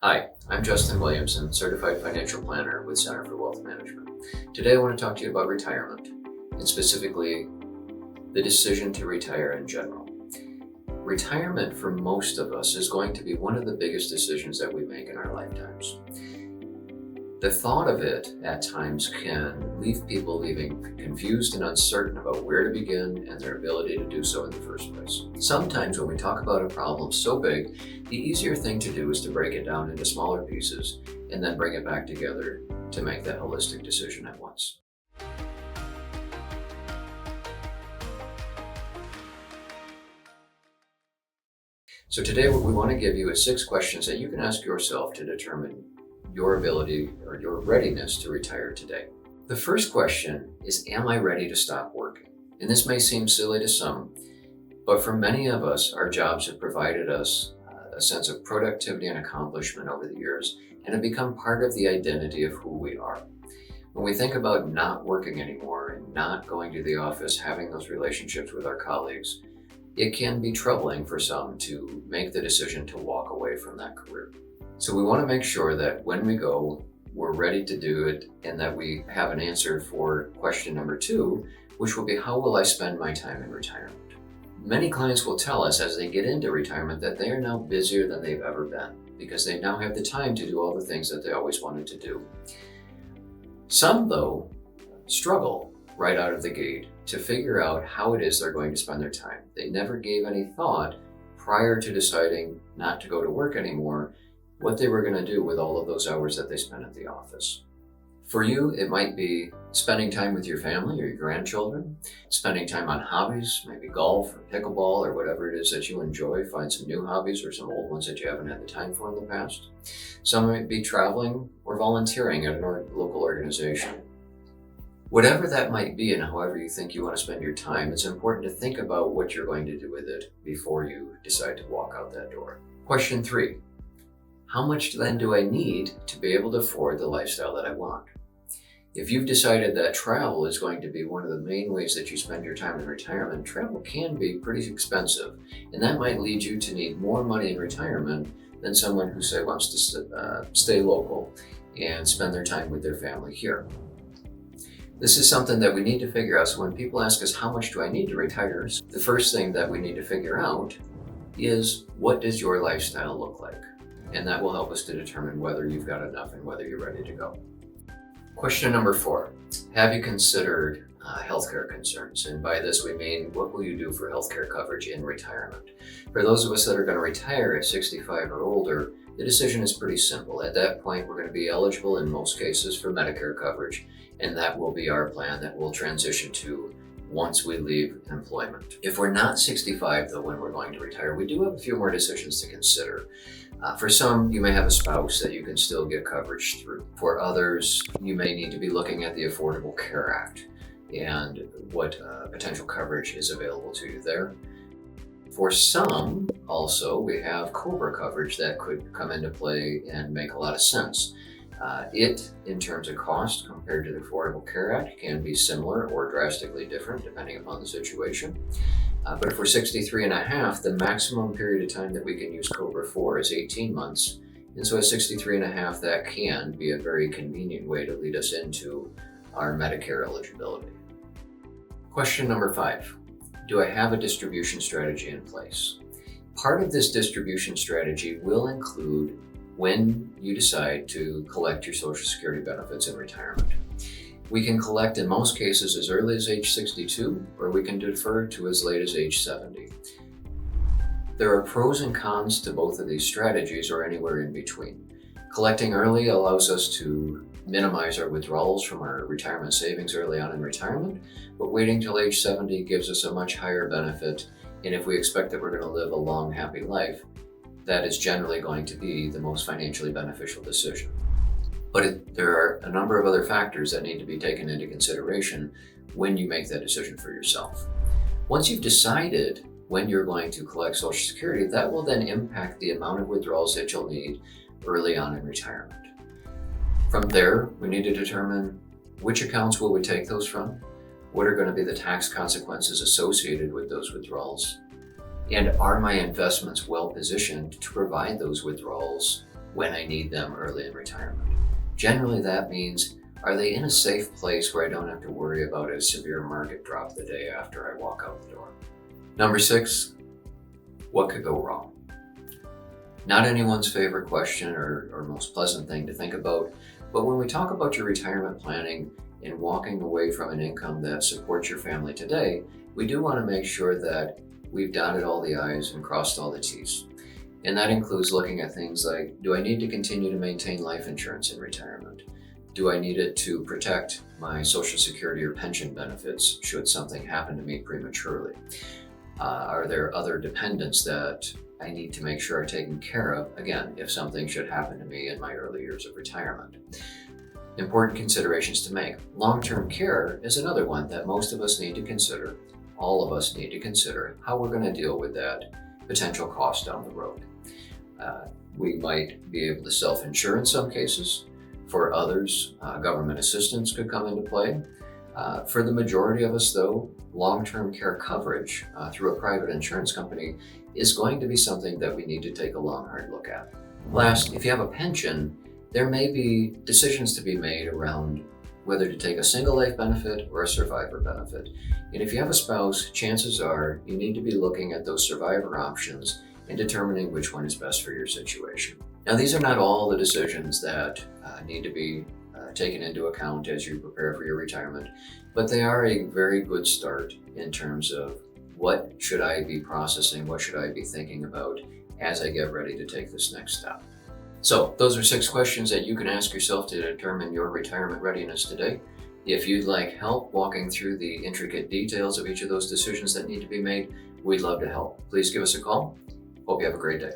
Hi, I'm Justin Williamson, Certified Financial Planner with Center for Wealth Management. Today I want to talk to you about retirement, and specifically the decision to retire in general. Retirement for most of us is going to be one of the biggest decisions that we make in our lifetimes. The thought of it at times can leave people confused and uncertain about where to begin and their ability to do so in the first place. Sometimes when we talk about a problem so big, the easier thing to do is to break it down into smaller pieces and then bring it back together to make that holistic decision at once. So today what we want to give you is 6 questions that you can ask yourself to determine your ability or your readiness to retire today. The first question is, am I ready to stop working? And this may seem silly to some, but for many of us, our jobs have provided us a sense of productivity and accomplishment over the years and have become part of the identity of who we are. When we think about not working anymore and not going to the office, having those relationships with our colleagues, it can be troubling for some to make the decision to walk away from that career. So we want to make sure that when we go, we're ready to do it and that we have an answer for question number 2, which will be, how will I spend my time in retirement? Many clients will tell us as they get into retirement that they are now busier than they've ever been because they now have the time to do all the things that they always wanted to do. Some, though, struggle right out of the gate to figure out how it is they're going to spend their time. They never gave any thought prior to deciding not to go to work anymore what they were going to do with all of those hours that they spent at the office. For you, it might be spending time with your family or your grandchildren, spending time on hobbies, maybe golf or pickleball or whatever it is that you enjoy. Find some new hobbies or some old ones that you haven't had the time for in the past. Some might be traveling or volunteering at a local organization. Whatever that might be and however you think you want to spend your time, it's important to think about what you're going to do with it before you decide to walk out that door. Question 3. How much then do I need to be able to afford the lifestyle that I want? If you've decided that travel is going to be one of the main ways that you spend your time in retirement, travel can be pretty expensive, and that might lead you to need more money in retirement than someone who, say, wants to stay local and spend their time with their family here. This is something that we need to figure out. So when people ask us, how much do I need to retire? The first thing that we need to figure out is, what does your lifestyle look like? And that will help us to determine whether you've got enough and whether you're ready to go. Question number 4, have you considered healthcare concerns? And by this we mean, what will you do for healthcare coverage in retirement? For those of us that are going to retire at 65 or older, the decision is pretty simple. At that point, we're going to be eligible in most cases for Medicare coverage, and that will be our plan that we'll transition to once we leave employment. If we're not 65 though when we're going to retire, we do have a few more decisions to consider. For some, you may have a spouse that you can still get coverage through. For others, you may need to be looking at the Affordable Care Act and what potential coverage is available to you there. For some, also, we have COBRA coverage that could come into play and make a lot of sense. It, in terms of cost compared to the Affordable Care Act, can be similar or drastically different depending upon the situation. But if we're 63 and a half, the maximum period of time that we can use COBRA for is 18 months. And so at 63 and a half, that can be a very convenient way to lead us into our Medicare eligibility. Question number 5, do I have a distribution strategy in place? Part of this distribution strategy will include when you decide to collect your Social Security benefits in retirement. We can collect in most cases as early as age 62, or we can defer to as late as age 70. There are pros and cons to both of these strategies or anywhere in between. Collecting early allows us to minimize our withdrawals from our retirement savings early on in retirement, but waiting till age 70 gives us a much higher benefit, and if we expect that we're going to live a long, happy life, that is generally going to be the most financially beneficial decision. But there are a number of other factors that need to be taken into consideration when you make that decision for yourself. Once you've decided when you're going to collect Social Security, that will then impact the amount of withdrawals that you'll need early on in retirement. From there, we need to determine which accounts will we take those from, what are going to be the tax consequences associated with those withdrawals, and are my investments well positioned to provide those withdrawals when I need them early in retirement. Generally, that means, are they in a safe place where I don't have to worry about a severe market drop the day after I walk out the door? Number 6, what could go wrong? Not anyone's favorite question or most pleasant thing to think about, but when we talk about your retirement planning and walking away from an income that supports your family today, we do want to make sure that we've dotted all the I's and crossed all the T's. And that includes looking at things like, do I need to continue to maintain life insurance in retirement? Do I need it to protect my Social Security or pension benefits should something happen to me prematurely? Are there other dependents that I need to make sure are taken care of, again, if something should happen to me in my early years of retirement? Important considerations to make. Long-term care is another one that most of us need to consider. All of us need to consider how we're going to deal with that potential cost down the road. We might be able to self-insure in some cases. For others, government assistance could come into play. For the majority of us, though, long-term care coverage through a private insurance company is going to be something that we need to take a long, hard look at. Last, if you have a pension, there may be decisions to be made around whether to take a single life benefit or a survivor benefit. And if you have a spouse, chances are you need to be looking at those survivor options and determining which one is best for your situation. Now, these are not all the decisions that need to be taken into account as you prepare for your retirement, but they are a very good start in terms of what should I be processing, what should I be thinking about as I get ready to take this next step. So those are 6 questions that you can ask yourself to determine your retirement readiness today. If you'd like help walking through the intricate details of each of those decisions that need to be made, we'd love to help. Please give us a call. Hope you have a great day.